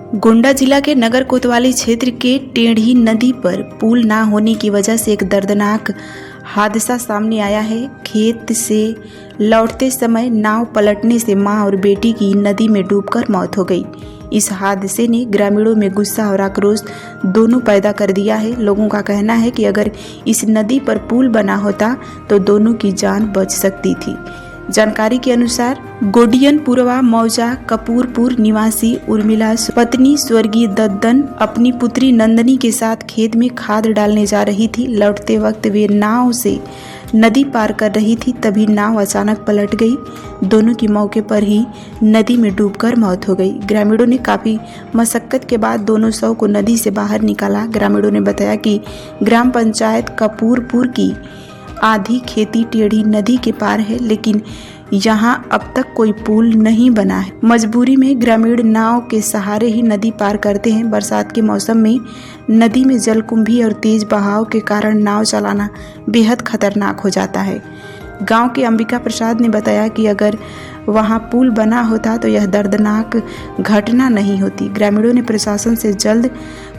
गोंडा जिला के नगर कोतवाली क्षेत्र के टेढ़ी नदी पर पुल ना होने की वजह से एक दर्दनाक हादसा सामने आया है। खेत से लौटते समय नाव पलटने से मां और बेटी की नदी में डूबकर मौत हो गई। इस हादसे ने ग्रामीणों में गुस्सा और आक्रोश दोनों पैदा कर दिया है। लोगों का कहना है कि अगर इस नदी पर पुल बना होता तो दोनों की जान बच सकती थी। जानकारी के अनुसार गोडियनपुरवा मौजा कपूरपुर निवासी उर्मिला पत्नी स्वर्गीय दद्दन अपनी पुत्री नंदनी के साथ खेत में खाद डालने जा रही थी। लौटते वक्त वे नाव से नदी पार कर रही थी, तभी नाव अचानक पलट गई। दोनों की मौके पर ही नदी में डूबकर मौत हो गई। ग्रामीणों ने काफ़ी मशक्कत के बाद दोनों शव को नदी से बाहर निकाला। ग्रामीणों ने बताया कि ग्राम पंचायत कपूरपुर की आधी खेती टेढ़ी नदी के पार है, लेकिन यहाँ अब तक कोई पुल नहीं बना है। मजबूरी में ग्रामीण नाव के सहारे ही नदी पार करते हैं। बरसात के मौसम में नदी में जलकुंभी और तेज बहाव के कारण नाव चलाना बेहद खतरनाक हो जाता है। गांव के अंबिका प्रसाद ने बताया कि अगर वहां पुल बना होता तो यह दर्दनाक घटना नहीं होती। ग्रामीणों ने प्रशासन से जल्द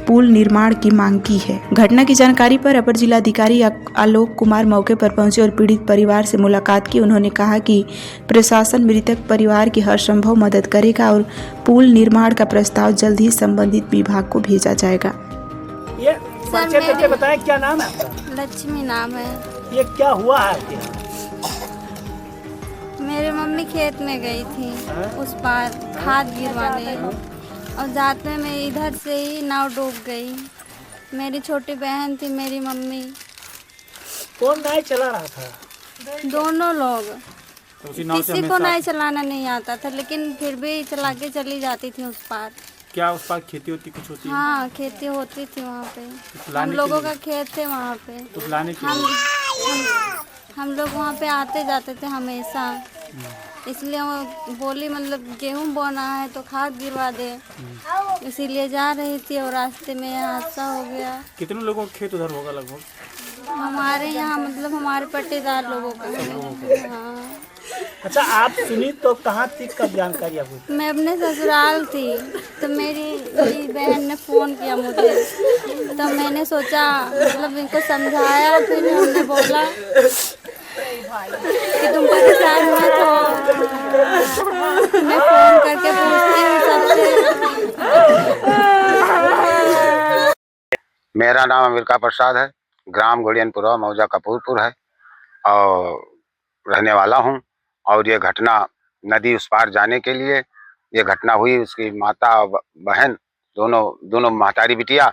पुल निर्माण की मांग की है। घटना की जानकारी पर अपर जिलाधिकारी आलोक कुमार मौके पर पहुंचे और पीड़ित परिवार से मुलाकात की। उन्होंने कहा कि प्रशासन मृतक परिवार की हर संभव मदद करेगा और पुल निर्माण का प्रस्ताव जल्द ही संबंधित विभाग को भेजा जाएगा। ये परिचय करके बताएं, क्या नाम है आपका? लक्ष्मी नाम है। ये क्या हुआ है आपके यहाँ? मेरी मम्मी खेत में गई थी उस पार खाद गिरवाने, और जाते में इधर से ही नाव डूब गई। मेरी छोटी बहन थी, मेरी मम्मी, कौन नाव चला रहा था? दोनों लोग। तो उसी नाव से किसी को नाव चलाना नहीं आता था, लेकिन फिर भी चला के चली जाती थी उस पार। क्या उस पार खेती होती कुछ होती है? हाँ, खेती होती थी वहाँ पे। हम के लोगों लिए? का खेत थे वहाँ पे। तो लाने के लिए हम लोग वहाँ पे आते जाते थे हमेशा, इसलिए वो बोली मतलब गेहूँ बोना है तो खाद गिरवा दे, इसीलिए जा रही थी और रास्ते में हादसा हो गया। कितने लोगों का खेत उधर होगा लगभग? हमारे यहाँ मतलब हमारे पट्टेदार लोगों का है। हाँ। अच्छा, आप सुनी तो कहाँ थी, कब जानकारी आपको? मैं अपने ससुराल थी, तो मेरी बहन ने फ़ोन किया मुझे, तो मैंने सोचा मतलब इनको समझाया। फिर हमने बोला कि तुम परेशान मत हो, मैं फ़ोन करके पूछती हूँ सबसे। मेरा नाम अमेरिका प्रसाद है, ग्राम गोडियनपुरा मौजा कपूरपुर है और रहने वाला हूँ। और ये घटना नदी उस पार जाने के लिए ये घटना हुई। उसकी माता और बहन दोनों महतारी बिटिया।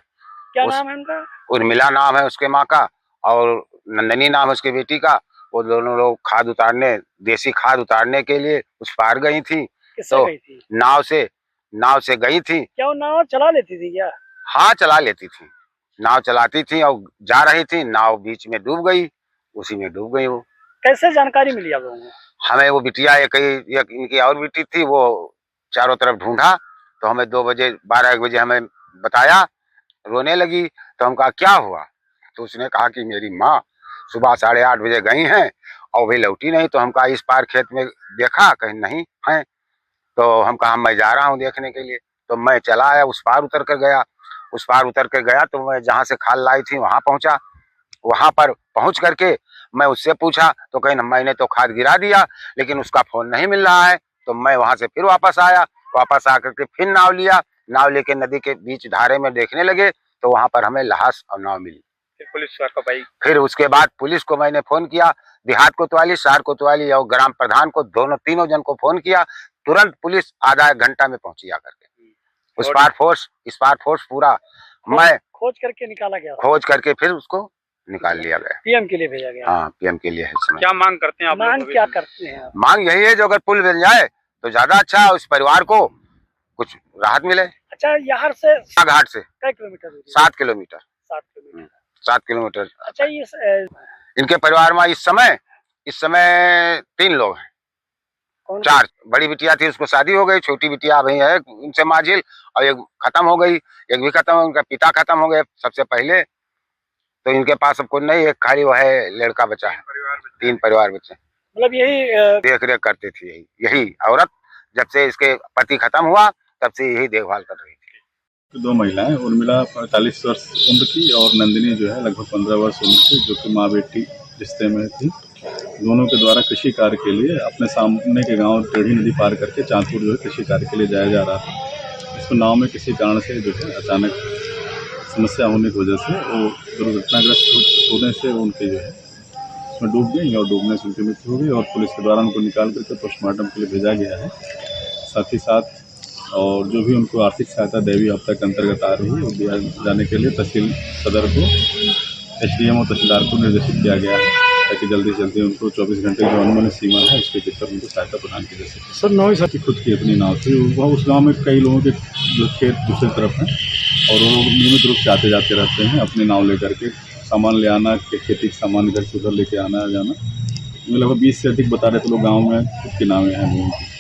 क्या नाम है उनका? उर्मिला नाम है उसके माँ का और नंदनी नाम है उसके बेटी का। वो दोनों लोग खाद उतारने, देसी खाद उतारने के लिए उस पार गई थी। किससे तो गई थी? नाव से गई थी। क्या वो नाव चला लेती थी क्या? हाँ, चला लेती थी, नाव चलाती थी और जा रही थी, नाव बीच में डूब गई, उसी में डूब गई वो। कैसे जानकारी मिली आप लोगों को? हमें वो बिटिया एक इनकी और बेटी थी, वो चारों तरफ ढूंढा तो हमें 12 बजे हमें बताया, रोने लगी। तो हम कहा क्या हुआ? तो उसने कहा कि मेरी माँ सुबह 8:30 बजे गई हैं और वे लौटी नहीं। तो हम कहा इस पार खेत में देखा, कहीं नहीं है। तो हम कहा मैं जा रहा हूँ देखने के लिए। तो मैं चला आया, उस पार उतर कर गया। तो मैं जहाँ से खाल लाई थी वहां पहुंचा। वहां पर पहुंच करके मैं उससे पूछा तो कहीं मैंने तो खाद गिरा दिया, लेकिन उसका फोन नहीं मिल रहा है। तो मैं वहां से फिर वापस आया, वापस आकर के फिर नाव लिया, नाव लेके नदी के बीच धारे में देखने लगे तो वहां पर हमें लाश और नाव मिली। फिर उसके बाद पुलिस को मैंने फोन किया, देहात कोतवाली, शहर कोतवाली और ग्राम प्रधान को, तीनों जन को फोन किया। तुरंत पुलिस आधा एक घंटा में पहुंची आकर के। इस पार फोर्स पूरा मैं खोज करके निकाला गया? खोज करके फिर उसको निकाल लिया गया। पीएम के लिए भेजा गया? हाँ, पीएम के लिए है इस समय। क्या मांग करते हैं आप? मांग क्या करते हैं आप? मांग यही है, जो अगर पुल बन जाए तो ज्यादा अच्छा है, उस परिवार को कुछ राहत मिले। अच्छा, यहाँ से घाट से कई किलोमीटर दूरी? 7 किलोमीटर। 7 किलोमीटर। 7 किलोमीटर। अच्छा, ये इनके परिवार में इस समय 3 लोग हैं। 4 बड़ी बिटिया थी, उसको शादी हो गई, छोटी बिटिया अभी है इनसे माझिल, और एक खत्म हो गई, एक भी खत्म, उनका पिता खत्म हो गए सबसे पहले। तो इनके पास अब कोई नहीं, एक खाली वो है लड़का बचा है। 3 परिवार बच्चे। मतलब यही देख रेख करती थी, यही औरत जब से इसके पति खत्म हुआ तब से यही देखभाल कर रही थी। दो महिलाएं, उर्मिला 45 वर्ष उम्र की और नंदिनी जो है लगभग 15 वर्ष उम्र की, जो कि माँ बेटी रिश्ते में थी। दोनों के द्वारा कृषि कार्य के लिए अपने सामने के गांव टेढ़ी नदी पार करके चांदपुर जो है कृषि कार्य के लिए जाया जा रहा था। इसको नाव में किसी कारण से जो है अचानक समस्या होने की वजह से वो दुर्घटनाग्रस्त होने से उनके जो है उसमें डूब गई और डूबने से उनकी मृत्यु हो गई और पुलिस के द्वारा उनको निकाल करके पोस्टमार्टम के लिए भेजा गया है। साथ ही साथ और जो भी उनको आर्थिक सहायता दैवीय आपदा के अंतर्गत आ रही है वो दिया जाने के लिए तहसील सदर को SDM और तहसीलदार को निर्देशित किया गया है, ताकि जल्दी से जल्दी उनको 24 घंटे जो अनुमति सीमा है उसके भीतर उनको सहायता प्रदान की जा सके। सर नौ की खुद की अपनी नाव थी, वह उस गाँव में कई लोगों के जो खेत दूसरी तरफ हैं और वो लोग नियमित रूप से आते जाते रहते हैं अपनी नाव लेकर के, सामान ले आना, खेती का सामान इधर से उधर लेके आना जाना। लगभग 20 से अधिक बता रहे थे लोग गाँव में खुद की नावें हैं लोगों की।